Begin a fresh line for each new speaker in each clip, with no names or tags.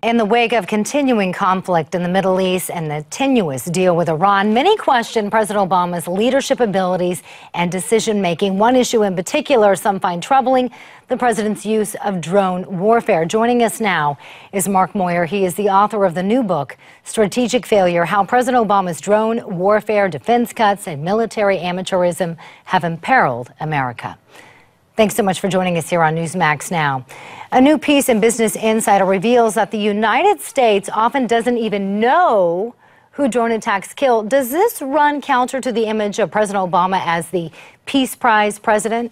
In the wake of continuing conflict in the Middle East and the tenuous deal with Iran, many question President Obama's leadership abilities and decision-making. One issue in particular some find troubling, the president's use of drone warfare. Joining us now is Mark Moyer. He is the author of the new book, Strategic Failure: How President Obama's Drone Warfare, Defense Cuts, and Military Amateurism Have Imperiled America. Thanks so much for joining us here on Newsmax Now. A new piece in Business Insider reveals that the United States often doesn't even know who drone attacks kill. Does this run counter to the image of President Obama as the Peace Prize president?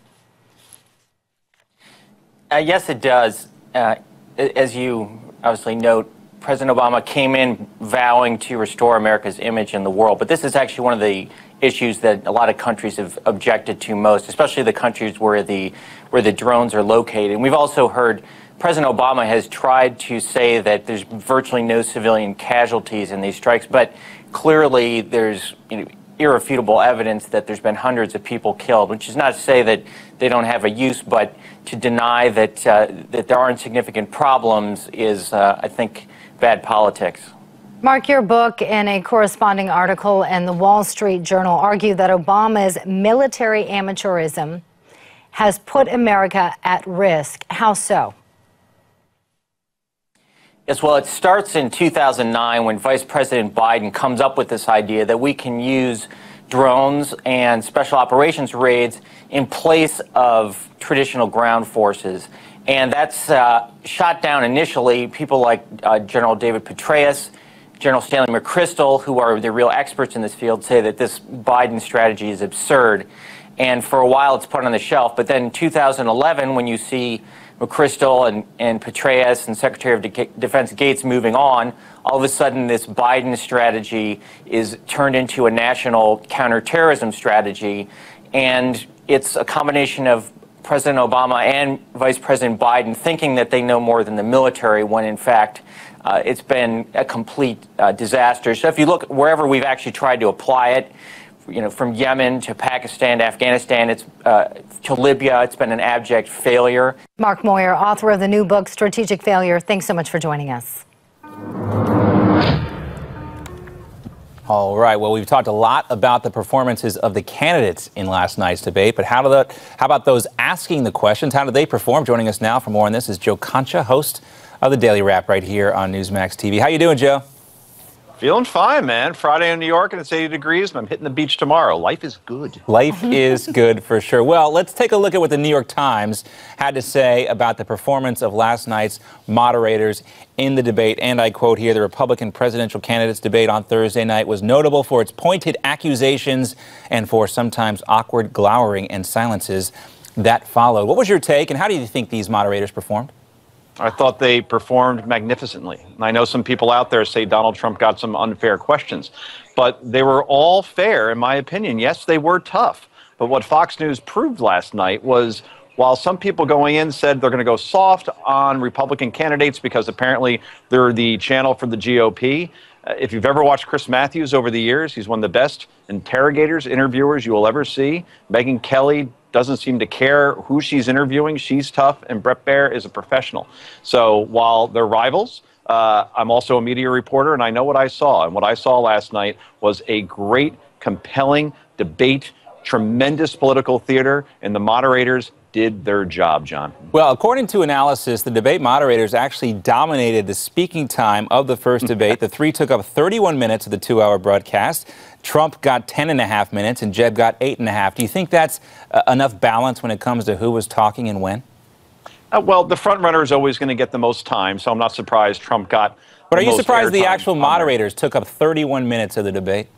Yes, it does. As you obviously note, President Obama came in vowing to restore America's image in the world. But this is actually one of the issues that a lot of countries have objected to most, especially the countries where the drones are located. And we've also heard President Obama has tried to say that there's virtually no civilian casualties in these strikes, but clearly there's irrefutable evidence that there's been hundreds of people killed, which is not to say that they don't have a use, but to deny that that there aren't significant problems is, I think, bad politics.
Mark, your book and a corresponding article in the Wall Street Journal argue that Obama's military amateurism has put America at risk. How so?
Yes, well, it starts in 2009 when Vice President Biden comes up with this idea that we can use drones and special operations raids in place of traditional ground forces. And that's shot down initially. People like General David Petraeus, General Stanley McChrystal, who are the real experts in this field, say that this Biden strategy is absurd. And for a while, it's put on the shelf. But then in 2011, when you see McChrystal and Petraeus and Secretary of Defense Gates moving on, all of a sudden this Biden strategy is turned into a national counterterrorism strategy. And it's a combination of President Obama and Vice President Biden thinking that they know more than the military, when in fact it's been a complete disaster. So if you look wherever we've actually tried to apply it, from Yemen to Pakistan to Afghanistan, to Libya, it's been an abject failure.
Mark Moyer, author of the new book, Strategic Failure. Thanks so much for joining us.
All right. Well, we've talked a lot about the performances of the candidates in last night's debate, but how about those asking the questions? How did they perform? Joining us now for more on this is Joe Concha, host of the Daily Wrap right here on Newsmax TV. How you doing, Joe?
Feeling fine, man. Friday in New York and it's 80 degrees, and I'm hitting the beach tomorrow. Life is good.
Life is good for sure. Well, let's take a look at what the New York Times had to say about the performance of last night's moderators in the debate. And I quote here, the Republican presidential candidates debate on Thursday night was notable for its pointed accusations and for sometimes awkward glowering and silences that followed. What was your take, and how do you think these moderators performed?
I thought they performed magnificently. I know some people out there say Donald Trump got some unfair questions, but they were all fair, in my opinion. Yes, they were tough. But what Fox News proved last night was, while some people going in said they're going to go soft on Republican candidates because apparently they're the channel for the GOP, if you've ever watched Chris Matthews over the years, he's one of the best interrogators, interviewers you will ever see. Megyn Kelly doesn't seem to care who she's interviewing. She's tough, and Bret Baier is a professional. So while they're rivals, I'm also a media reporter, and I know what I saw. And what I saw last night was a great, compelling debate, tremendous political theater, and the moderators did their job, John.
Well, according to analysis, the debate moderators actually dominated the speaking time of the first debate. The three took up 31 minutes of the 2-hour broadcast. Trump got 10.5 minutes and Jeb got 8.5. Do you think that's enough balance when it comes to who was talking and when?
Well, the front runner is always going to get the most time, so I'm not surprised Trump got.
But are you surprised the actual moderators took up 31 minutes of the debate?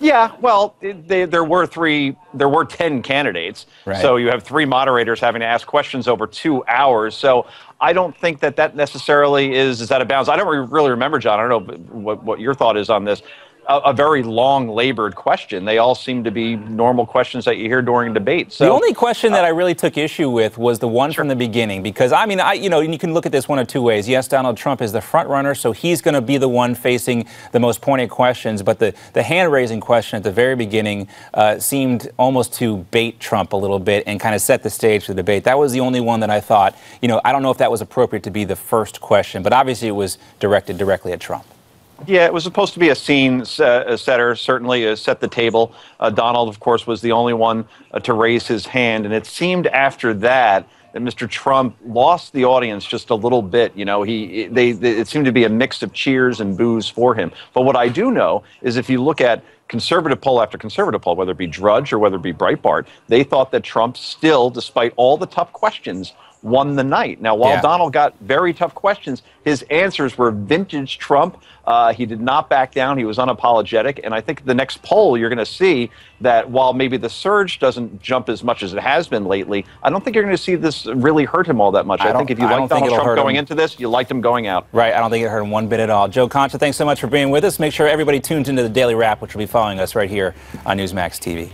Yeah, well, there were 10 candidates, right. So you have 3 moderators having to ask questions over 2 hours. So I don't think that necessarily is out of bounds. I don't really remember, John. I don't know what your thought is on this. a very long, labored question. They all seem to be normal questions that you hear during a debate. So
the only question that I really took issue with was the one from the beginning, because I mean, you can look at this one of two ways. Yes, Donald Trump is the front runner, so he's going to be the one facing the most pointed questions. But the hand-raising question at the very beginning seemed almost to bait Trump a little bit and kind of set the stage for the debate. That was the only one that I thought, I don't know if that was appropriate to be the first question, but obviously it was directed directly at Trump.
Yeah, it was supposed to be a scene setter, certainly set the table. Donald, of course, was the only one to raise his hand, and it seemed after that Mr. Trump lost the audience just a little bit. It seemed to be a mix of cheers and boos for him. But what I do know is if you look at conservative poll after conservative poll, whether it be Drudge or whether it be Breitbart, they thought that Trump still, despite all the tough questions, won the night. Now, while Donald got very tough questions, his answers were vintage Trump. He did not back down. He was unapologetic. And I think the next poll, you're going to see that while maybe the surge doesn't jump as much as it has been lately, I don't think you're going to see this really hurt him all that much. I think if you like Donald Trump going into this, you liked him going out.
Right. I don't think it hurt him one bit at all. Joe Concha, thanks so much for being with us. Make sure everybody tunes into the Daily Wrap, which will be following us right here on Newsmax TV.